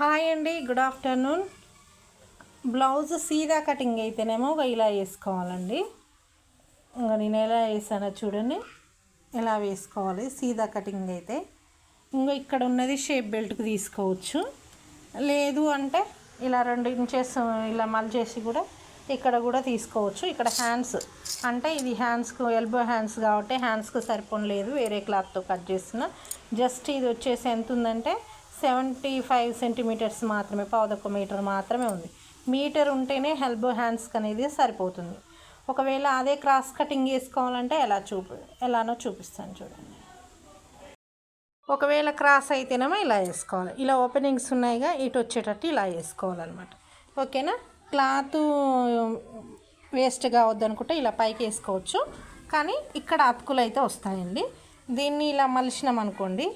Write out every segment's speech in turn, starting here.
Hi అండి, good afternoon. Blouse సీదా cutting అయితేనేమో ఇలా వేసుకోవాలండి. ఇంకా నేను ఎలా వేసానో చూడండి, ఎలా వేసుకోవాలి. సీదా కటింగ్ అయితే ఇంకా ఇక్కడ ఉన్నది షేప్ బెల్ట్కి తీసుకోవచ్చు. లేదు అంటే ఇలా 2 ఇంచెస్ ఇలా మలిచేసి కూడా ఇక్కడ కూడా తీసుకోవచ్చు. ఇక్కడ హ్యాండ్స్ అంటే ఇది హ్యాండ్స్కు ఎల్బో హ్యాండ్స్ కాబట్టి హ్యాండ్స్కు సరిపోలేదు, వేరే క్లాత్తో కట్ చేసిన. జస్ట్ ఇది వచ్చేసి ఎంత ఉందంటే 75 సెంటీమీటర్స్ మాత్రమే, 1/4 మీటర్ మాత్రమే ఉంది. మీటర్ ఉంటేనే ఎల్బో హ్యాండ్స్కి అనేది సరిపోతుంది. ఒకవేళ అదే క్రాస్ కటింగ్ వేసుకోవాలంటే ఎలానో చూపిస్తాను చూడండి. ఒకవేళ క్రాస్ అయితేనేమో ఇలా వేసుకోవాలి. ఇలా ఓపెనింగ్స్ ఉన్నాయిగా, ఇటు వచ్చేటట్టు ఇలా వేసుకోవాలన్నమాట. ఓకేనా. క్లాత్ వేస్ట్ కావద్దనుకుంటే ఇలా పైకి వేసుకోవచ్చు, కానీ ఇక్కడ అతుకులు అయితే వస్తాయండి. దీన్ని ఇలా మలిచినాం అనుకోండి,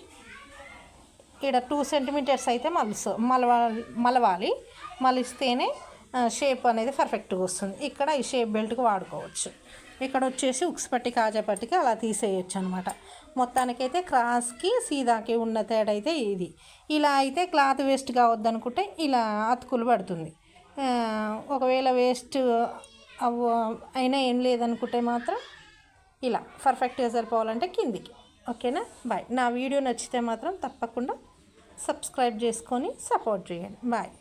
ఇక్కడ 2 సెంటీమీటర్స్ అయితే మలవాలి. మలిస్తేనే షేప్ అనేది పర్ఫెక్ట్గా వస్తుంది. ఇక్కడ ఈ షేప్ బెల్ట్కి వాడుకోవచ్చు. ఇక్కడ వచ్చేసి ఉక్స్ పట్టి కాజా పట్టికి అలా తీసేయచ్చు అనమాట. మొత్తానికైతే క్రాస్కి సీదాకి ఉన్న తేడా అయితే ఇది. ఇలా అయితే క్లాత్ వేస్ట్ కావద్దనుకుంటే ఇలా అతుకులు పడుతుంది. ఒకవేళ వేస్ట్ అయినా ఏం లేదనుకుంటే మాత్రం ఇలా పర్ఫెక్ట్గా సరిపోవాలంటే కిందికి. ఓకేనా. బాయ్. నా వీడియో నచ్చితే మాత్రం తప్పకుండా సబ్స్క్రైబ్ చేసుకొని సపోర్ట్ చేయండి. బాయ్.